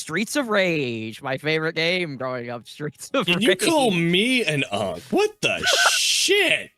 Streets of Rage, my favorite game growing up. Streets of Can Rage. you call me an What the shit?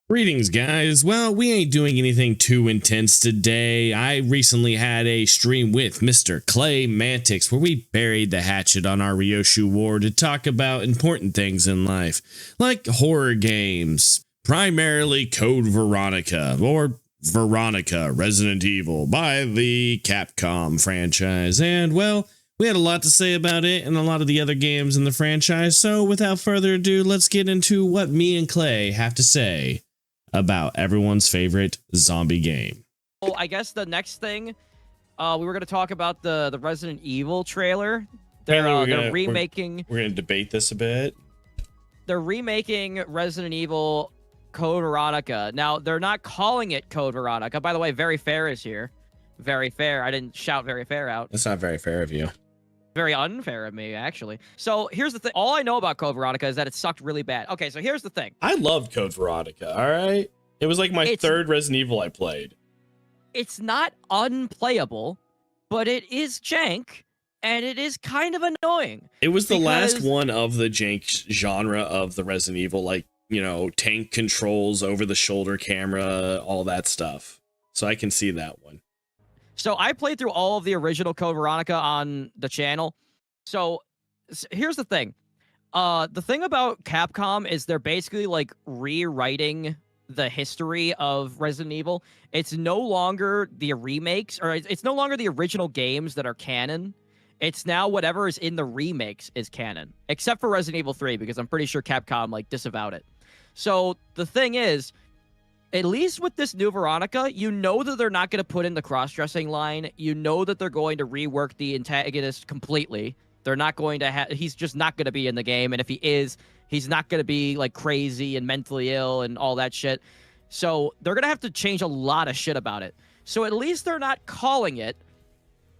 Greetings, guys. Well, we ain't doing anything too intense today. I recently had a stream with Mr. 𝐓𝐴𝐬 where we buried the hatchet on our Ryoshu War to talk about important things in life, like horror games, primarily Code Veronica, or Veronica Resident Evil by the Capcom franchise. And, well, we had a lot to say about it and a lot of the other games in the franchise, so without further ado, let's get into what me and Clay have to say about everyone's favorite zombie game. Well, I guess the next thing, we were going to talk about the Resident Evil trailer. They're remaking... We're going to debate this a bit. They're remaking Resident Evil Code Veronica. Now, they're not calling it Code Veronica. By the way, Very Fair is here. Very Fair. I didn't shout Very Fair out. That's not very fair of you. Very unfair of me, actually. So here's the thing. All I know about Code Veronica is that it sucked really bad. Okay, so here's the thing. I loved Code Veronica, all right? It was like my third Resident Evil I played. It's not unplayable, but it is jank, and it is kind of annoying. It was the last one of the jank genre of the Resident Evil, like, you know, tank controls, over-the-shoulder camera, all that stuff. So I can see that one. So I played through all of the original Code Veronica on the channel. So here's the thing. The thing about Capcom is they're basically like rewriting the history of Resident Evil. It's no longer the remakes, or it's no longer the original games that are canon. It's now whatever is in the remakes is canon, except for Resident Evil 3, because I'm pretty sure Capcom like disavowed it. So the thing is, at least with this new Veronica, you know that they're not going to put in the cross-dressing line. You know that they're going to rework the antagonist completely. They're not going to have... He's just not going to be in the game. And if he is, he's not going to be, like, crazy and mentally ill and all that shit. So they're going to have to change a lot of shit about it. So at least they're not calling it...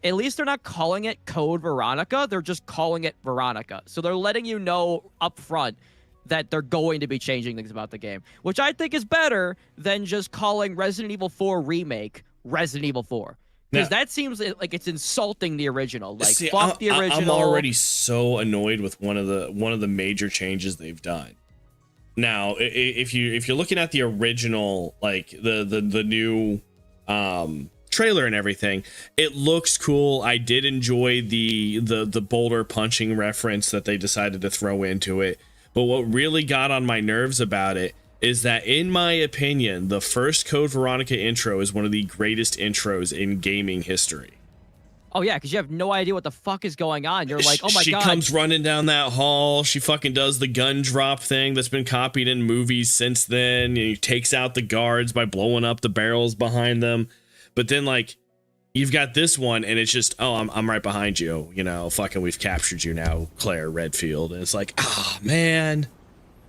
At least they're not calling it Code Veronica. They're just calling it Veronica. So they're letting you know up front that they're going to be changing things about the game, which I think is better than just calling Resident Evil 4 Remake Resident Evil 4. Because that seems like it's insulting the original. Like, see, fuck the original. I'm already so annoyed with one of the major changes they've done. Now, if you're looking at the original, like the new trailer and everything, it looks cool. I did enjoy the boulder punching reference that they decided to throw into it. But what really got on my nerves about it is that, in my opinion, the first Code Veronica intro is one of the greatest intros in gaming history. Oh, yeah, because you have no idea what the fuck is going on. You're like, oh my god. She comes running down that hall. She fucking does the gun drop thing that's been copied in movies since then. And he takes out the guards by blowing up the barrels behind them. But then, like, you've got this one, and it's just, oh, I'm right behind you. You know, fucking, we've captured you now, Claire Redfield. And it's like, ah, oh, man.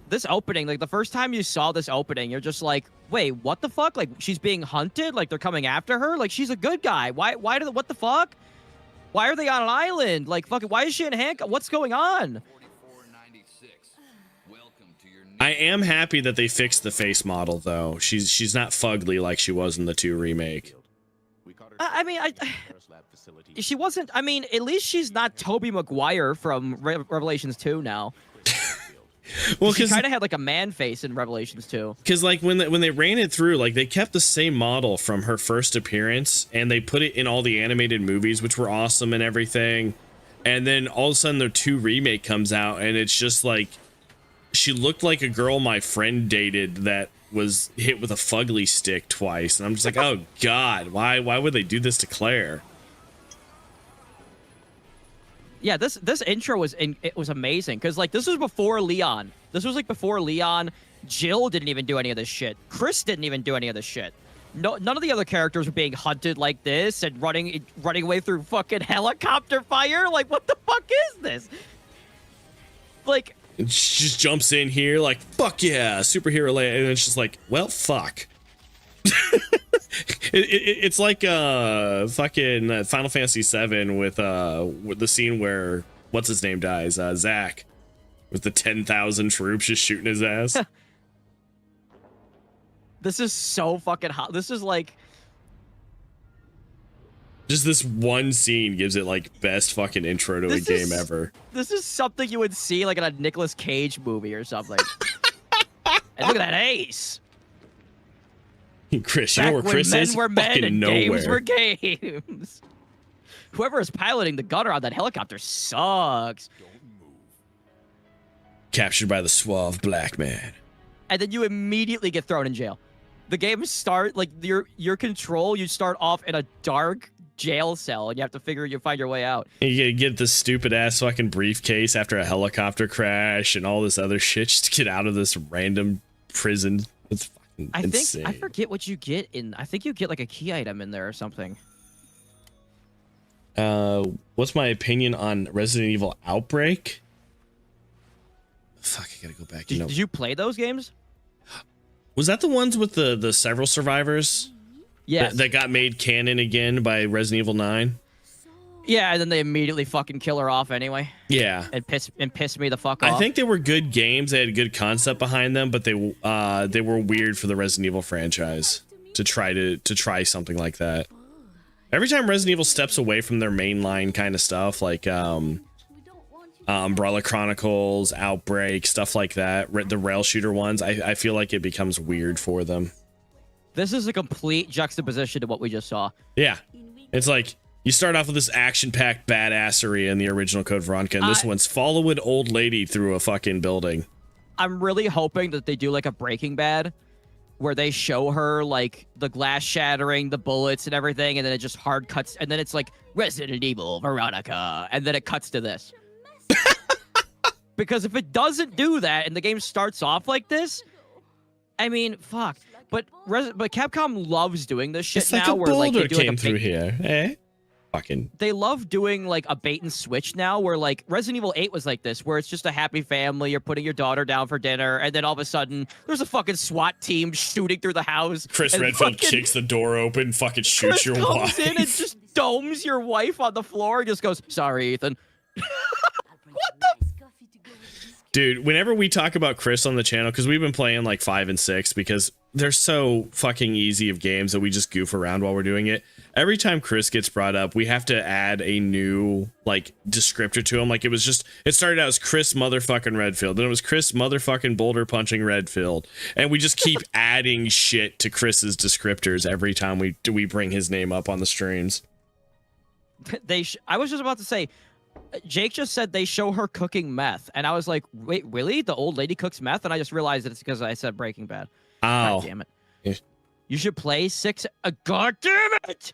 This opening, like, the first time you saw this opening, you're just like, wait, what the fuck? Like, she's being hunted? Like, they're coming after her? Like, she's a good guy. What the fuck? Why are they on an island? Like, fucking, why is she in handcuffs? What's going on? I am happy that they fixed the face model, though. She's not fugly like she was in the 2 remake. I mean, she wasn't. I mean, at least she's not Tobey Maguire from Revelations 2 now. Well, she kind of had like a man face in Revelations 2. Because like when they ran it through, like they kept the same model from her first appearance, and they put it in all the animated movies, which were awesome and everything. And then all of a sudden, the 2 remake comes out, and it's just like she looked like a girl my friend dated that was hit with a fugly stick twice, and I'm just like, oh god, why would they do this to Claire? Yeah, this intro was amazing, because like this was before Leon. This was like before Leon. Jill didn't even do any of this shit. Chris didn't even do any of this shit. No, none of the other characters were being hunted like this and running away through fucking helicopter fire. Like, what the fuck is this? Like, and she just jumps in here like, fuck yeah, superhero, and it's just like, well, fuck. It's like fucking Final Fantasy VII with the scene where what's his name dies, Zack, with the 10,000 troops just shooting his ass. This is so fucking hot. This is like Just this one scene gives it like best fucking intro to a game ever. This is something you would see like in a Nicolas Cage movie or something. And look at that ace. Chris, you know where Chris is? Men were men fucking and nowhere. games were games. Whoever is piloting the gunner on that helicopter sucks. Captured by the suave black man. And then you immediately get thrown in jail. The game start like your control. You start off in a dark jail cell, and you have to find your way out. And you get this stupid ass fucking briefcase after a helicopter crash and all this other shit just to get out of this random prison. It's fucking insane. I forget what you get in. I think you get like a key item in there or something. What's my opinion on Resident Evil Outbreak? Fuck, I gotta go back. Did you play those games? Was that the ones with the several survivors? Yes. That got made canon again by Resident Evil 9? Yeah, and then they immediately fucking kill her off anyway. Yeah. And piss me the fuck off. I think they were good games. They had a good concept behind them, but they were weird for the Resident Evil franchise to try something like that. Every time Resident Evil steps away from their mainline kind of stuff, like Umbrella Chronicles, Outbreak, stuff like that, the rail shooter ones, I feel like it becomes weird for them. This is a complete juxtaposition to what we just saw. Yeah. It's like, you start off with this action-packed badassery in the original Code Veronica, and this one's follow an old lady through a fucking building. I'm really hoping that they do like a Breaking Bad, where they show her like the glass shattering, the bullets and everything, and then it just hard cuts, and then it's like Resident Evil Veronica, and then it cuts to this. Because if it doesn't do that and the game starts off like this, I mean, fuck. But Capcom loves doing this shit it's like now. A where like they do came like through here, eh? Fucking. They love doing like a bait and switch now, where like Resident Evil 8 was like this, where it's just a happy family. You're putting your daughter down for dinner, and then all of a sudden there's a fucking SWAT team shooting through the house. Chris Redfield kicks the door open, fucking shoots your wife. Comes in and just domes your wife on the floor and just goes, "Sorry, Ethan." What the? Dude, whenever we talk about Chris on the channel, because we've been playing like 5 and 6 because they're so fucking easy of games that we just goof around while we're doing it. Every time Chris gets brought up, we have to add a new like descriptor to him. Like it started out as Chris motherfucking Redfield, then it was Chris motherfucking boulder punching Redfield, and we just keep adding shit to Chris's descriptors every time we bring his name up on the streams. I was just about to say, Jake just said they show her cooking meth, and I was like, wait, really? The old lady cooks meth? And I just realized that it's because I said Breaking Bad. Oh. God damn it. Yeah. You should play 6. God damn it!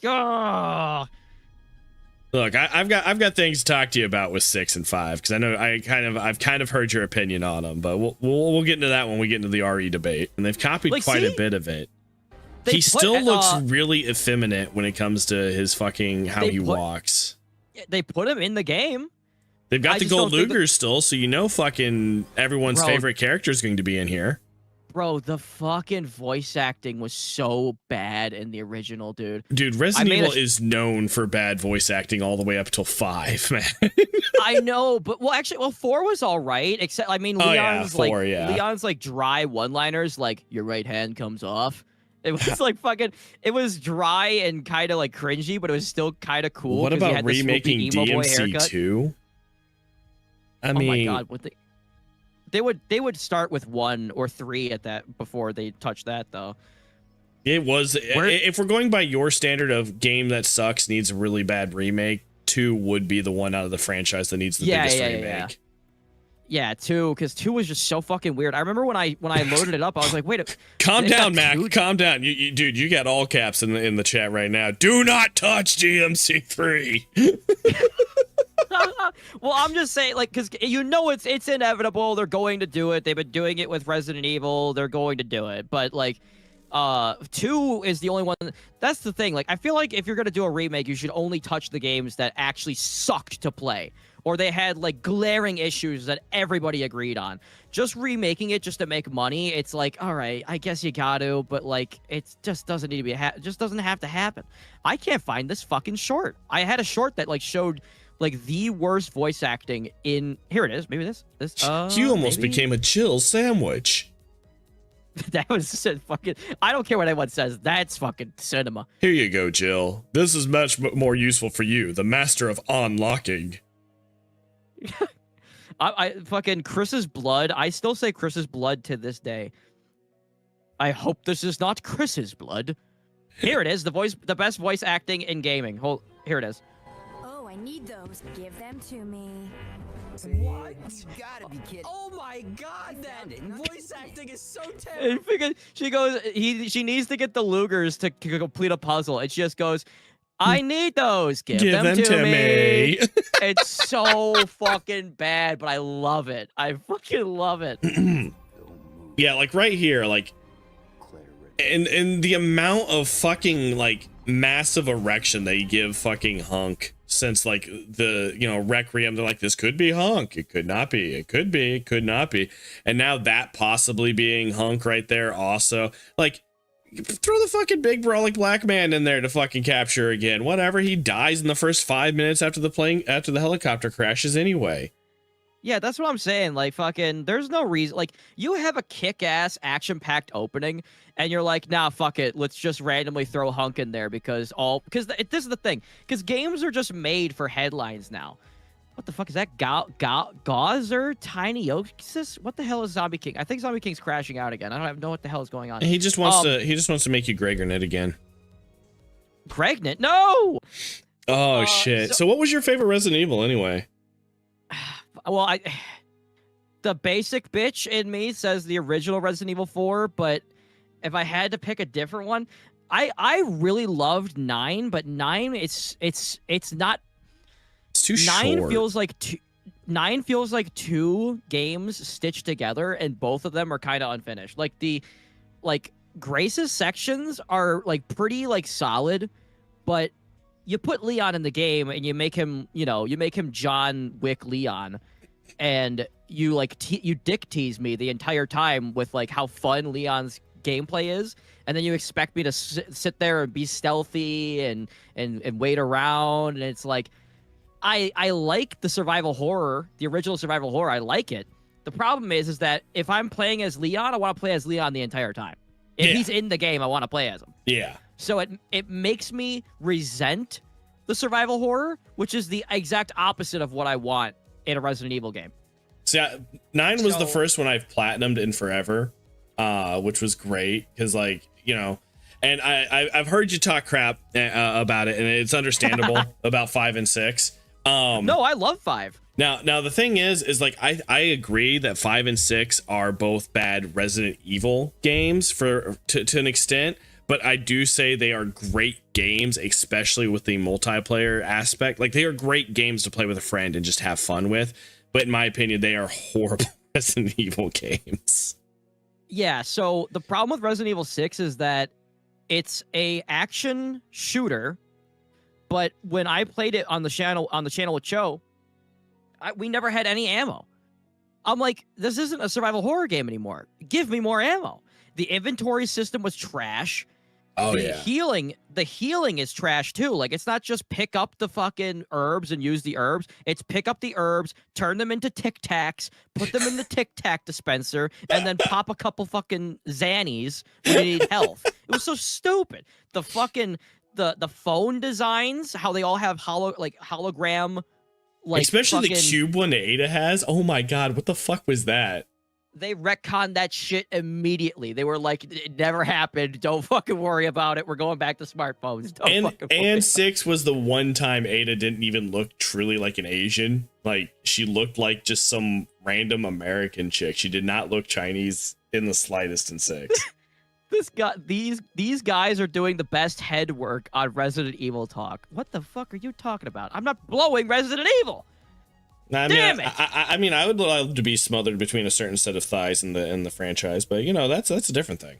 Oh. Look, I've got things to talk to you about with 6 and 5 because I know I've kind of heard your opinion on them, but we'll get into that when we get into the RE debate. And they've copied quite a bit of it. He still looks really effeminate when it comes to his fucking how he walks. They put him in the game. They've got the gold Lugers still, so you know fucking everyone's favorite character is going to be in here. Bro, the fucking voice acting was so bad in the original, dude. Dude, Resident Evil is known for bad voice acting all the way up till 5, man. I know, but actually, 4 was all right. Except, I mean, Leon's Leon's like dry one-liners, like your right hand comes off. It was like fucking. It was dry and kind of like cringy, but it was still kind of cool. What about remaking DMC 2? I mean, oh my god, they would start with 1 or 3 at that before they touch that though. It was if we're going by your standard of game that sucks needs a really bad remake, 2 would be the one out of the franchise that needs the biggest remake. Yeah, 2, because 2 was just so fucking weird. I remember when I loaded it up, I was like, wait. Calm down, Mac. Calm down. Dude, you got all caps in the chat right now. Do not touch GMC3. Well, I'm just saying, like, because you know it's inevitable. They're going to do it. They've been doing it with Resident Evil. They're going to do it. But, like, 2 is the only one. That's the thing. Like, I feel like if you're going to do a remake, you should only touch the games that actually sucked to play. Or they had, like, glaring issues that everybody agreed on. Just remaking it just to make money, it's like, all right, I guess you got to, but, like, it just doesn't need to be, just doesn't have to happen. I can't find this fucking short. I had a short that, like, showed, like, the worst voice acting in, here it is, maybe this. You almost became a chill sandwich. That was fucking. I don't care what anyone says. That's fucking cinema. Here you go, Jill. This is much more useful for you, the master of unlocking. I fucking Chris's blood. I still say Chris's blood to this day. I hope this is not Chris's blood. Here it is. The best voice acting in gaming. Here it is. Oh, I need those. Give them to me. What? You gotta be kidding. Oh my god, that voice acting is so terrible. And she goes, she needs to get the Lugers to complete a puzzle. It just goes, I need those. Give them to me. It's so fucking bad, but I love it. I fucking love it. Yeah, like right here, like, and the amount of fucking like massive erection they give fucking Hunk since like the Requiem. They're like, this could be Hunk, it could not be, it could be, it could not be, and now that possibly being Hunk right there also, like, throw the fucking big brolic black man in there to fucking capture again. Whatever, he dies in the first 5 minutes after the helicopter crashes anyway. Yeah, that's what I'm saying. Like, fucking, there's no reason. Like, you have a kick-ass, action-packed opening, and you're like, nah, fuck it. Let's just randomly throw Hunk in there because this is the thing. Because games are just made for headlines now. What the fuck is that? 𝐜𝐨𝐧𝐭𝐢𝐬? What the hell is Zombie King? I think Zombie King's crashing out again. I don't know what the hell is going on. He just wants to make you Gregornet again. Gregnet? No! Oh, shit. So what was your favorite Resident Evil anyway? Well, the basic bitch in me says the original Resident Evil 4, but if I had to pick a different one, I really loved 9, but 9 it's not. It's too short. 9 feels like two games stitched together, and both of them are kind of unfinished. Like Grace's sections are like pretty like solid, but you put Leon in the game and you make him John Wick Leon, and you dick tease me the entire time with like how fun Leon's gameplay is, and then you expect me to sit there and be stealthy and wait around, and it's like I like the survival horror, the original survival horror. I like it. The problem is that if I'm playing as Leon, I want to play as Leon the entire time. If he's in the game, I want to play as him. Yeah. So it makes me resent the survival horror, which is the exact opposite of what I want in a Resident Evil game. So 9 was the first one I've platinumed in forever, which was great because, like, and I've heard you talk crap about it, and it's understandable about 5 and 6. No, I love 5. Now the thing is like I agree that 5 and 6 are both bad Resident Evil games to an extent, but I do say they are great games, especially with the multiplayer aspect. Like, they are great games to play with a friend and just have fun with, but in my opinion, they are horrible Resident Evil games. Yeah, so the problem with Resident Evil 6 is that it's a action shooter, but when I played it on the channel with Cho, we never had any ammo. I'm like, this isn't a survival horror game anymore. Give me more ammo. The inventory system was trash. The healing is trash too. Like, it's not just pick up the fucking herbs and use the herbs. It's pick up the herbs, turn them into Tic Tacs, put them in the Tic Tac dispenser, and then pop a couple fucking Xannies when you need health. It was so stupid. The fucking the phone designs, how they all have hologram, like, especially the cube one that Ada has. Oh my god, what the fuck was that? They retconned that shit immediately. They were like, it never happened. Don't fucking worry about it. We're going back to smartphones. And 6 was the one time Ada didn't even look truly like an Asian. Like, she looked like just some random American chick. She did not look Chinese in the slightest in 6. These guys are doing the best head work on Resident Evil talk. What the fuck are you talking about? I'm not blowing Resident Evil. Damn it! I mean, I would love to be smothered between a certain set of thighs in the franchise, but that's a different thing.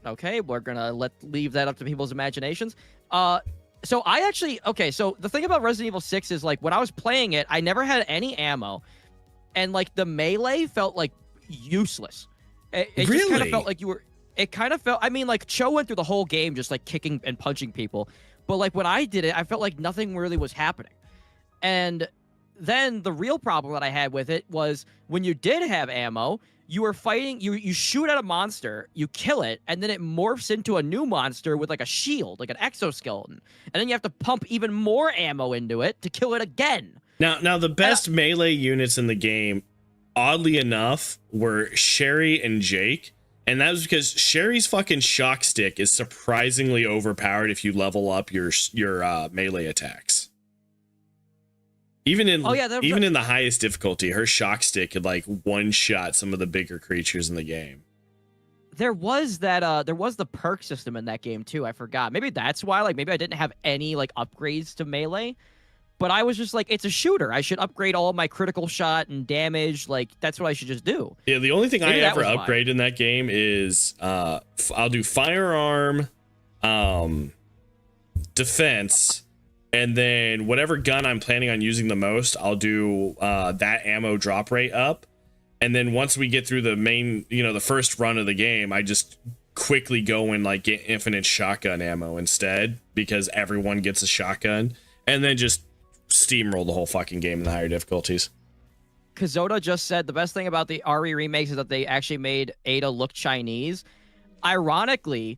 Okay, we're gonna leave that up to people's imaginations. So the thing about Resident Evil 6 is, like, when I was playing it, I never had any ammo, and like the melee felt like useless. It really? Just kind of felt like you were. It kind of felt. I mean, like, Cho went through the whole game just like kicking and punching people, but like when I did it, I felt like nothing really was happening, and then the real problem that I had with it was when you did have ammo, you are fighting, you shoot at a monster, you kill it, and then it morphs into a new monster with like a shield, like an exoskeleton. And then you have to pump even more ammo into it to kill it again. Now the best melee units in the game, oddly enough, were Sherry and Jake. And that was because Sherry's fucking shock stick is surprisingly overpowered if you level up your melee attacks. Even in in the highest difficulty, her shock stick could like one-shot some of the bigger creatures in the game. There was that there was the perk system in that game too. I forgot. Maybe that's why. Like maybe I didn't have any like upgrades to melee, but I was just like, it's a shooter. I should upgrade all of my critical shot and damage. Like that's what I should just do. Yeah, the only thing maybe I ever upgrade in that game is I'll do firearm, defense. And then whatever gun I'm planning on using the most, I'll do that ammo drop rate up. And then once we get through the main, the first run of the game, I just quickly go and like get infinite shotgun ammo instead because everyone gets a shotgun. And then just steamroll the whole fucking game in the higher difficulties. 𝐜𝐨 just said the best thing about the RE remakes is that they actually made Ada look Chinese. Ironically,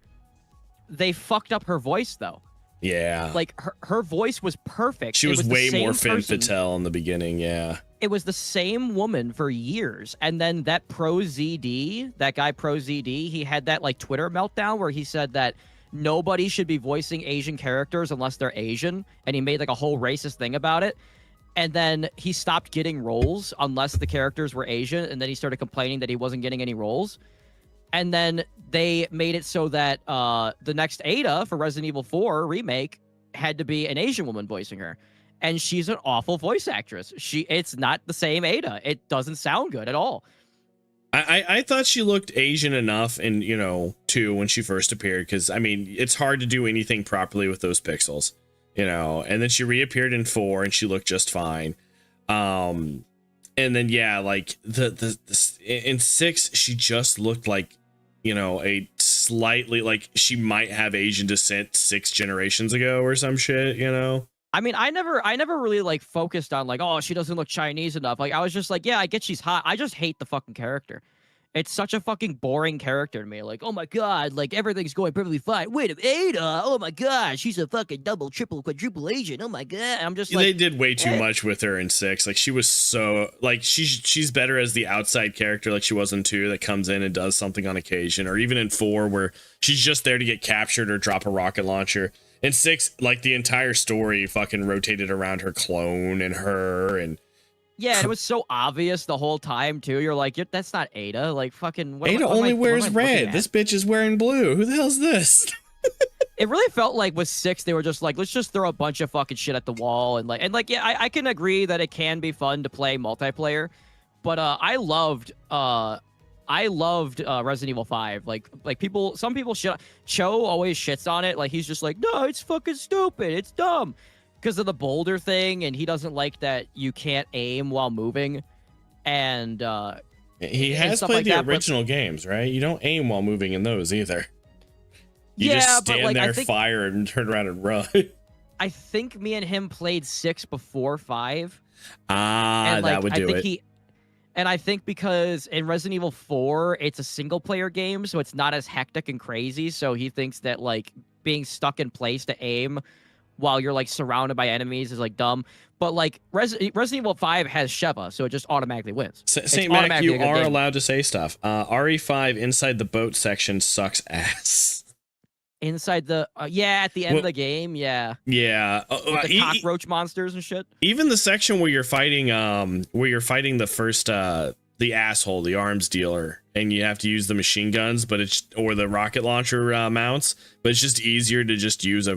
they fucked up her voice though. Yeah. Like her voice was perfect. She was way more Femme Fatale in the beginning, yeah. It was the same woman for years. And then that that guy ProZD, he had that like Twitter meltdown where he said that nobody should be voicing Asian characters unless they're Asian. And he made like a whole racist thing about it. And then he stopped getting roles unless the characters were Asian. And then he started complaining that he wasn't getting any roles. And then they made it so that the next Ada for Resident Evil 4 remake had to be an Asian woman voicing her. And she's an awful voice actress. It's not the same Ada. It doesn't sound good at all. I thought she looked Asian enough in, 2 when she first appeared. Because, I mean, it's hard to do anything properly with those pixels, And then she reappeared in 4 and she looked just fine. And then, yeah, like in 6, she just looked like, a slightly like she might have Asian descent 6 generations ago or some shit, I mean, I never really like focused on like, oh, she doesn't look Chinese enough. Like I was just like, yeah, I get she's hot. I just hate the fucking character. It's such a fucking boring character to me. Like, oh my God, like everything's going perfectly fine. Wait, Ada, oh my God, she's a fucking double, triple, quadruple Asian. Oh my God. I'm just like, they did way too much with her in 6. Like she was so like she's better as the outside character like she was in 2 that comes in and does something on occasion, or even in 4 where she's just there to get captured or drop a rocket launcher. In 6, like the entire story fucking rotated around her clone and her and. Yeah, it was so obvious the whole time too. You're like, that's not Ada. Like fucking. Ada only wears red. This bitch is wearing blue. Who the hell's this? It really felt like with 6, they were just like, let's just throw a bunch of fucking shit at the wall and yeah, I can agree that it can be fun to play multiplayer, but I loved Resident Evil 5. Like some people shit. Cho always shits on it. Like he's just like, no, it's fucking stupid. It's dumb. Because of the boulder thing, and he doesn't like that you can't aim while moving, and he has played the original games, right? You don't aim while moving in those either. You just stand there, fire, and turn around and run. I think me and him played 6 before 5. That would do it. And I think because in Resident Evil 4, it's a single-player game, so it's not as hectic and crazy. So he thinks that like being stuck in place to aim while you're like surrounded by enemies is like dumb, but like Resident Evil 5 has Sheva, so it just automatically wins. St. Mac, you are allowed to say stuff. RE5 inside the boat section sucks ass. Inside the at the end of the game, yeah, with the cockroach monsters and shit. Even the section where you're fighting the first the asshole, the arms dealer, and you have to use the machine guns, or the rocket launcher mounts, but it's just easier to just use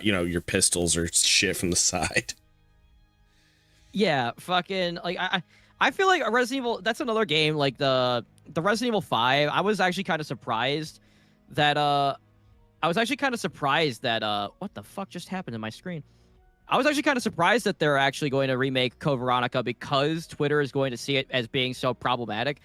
your pistols or shit from the side. Yeah, fucking like I feel like a Resident Evil, that's another game like the Resident Evil 5. I was actually kind of surprised that what the fuck just happened to my screen? I was actually kind of surprised that they're actually going to remake Code Veronica because Twitter is going to see it as being so problematic.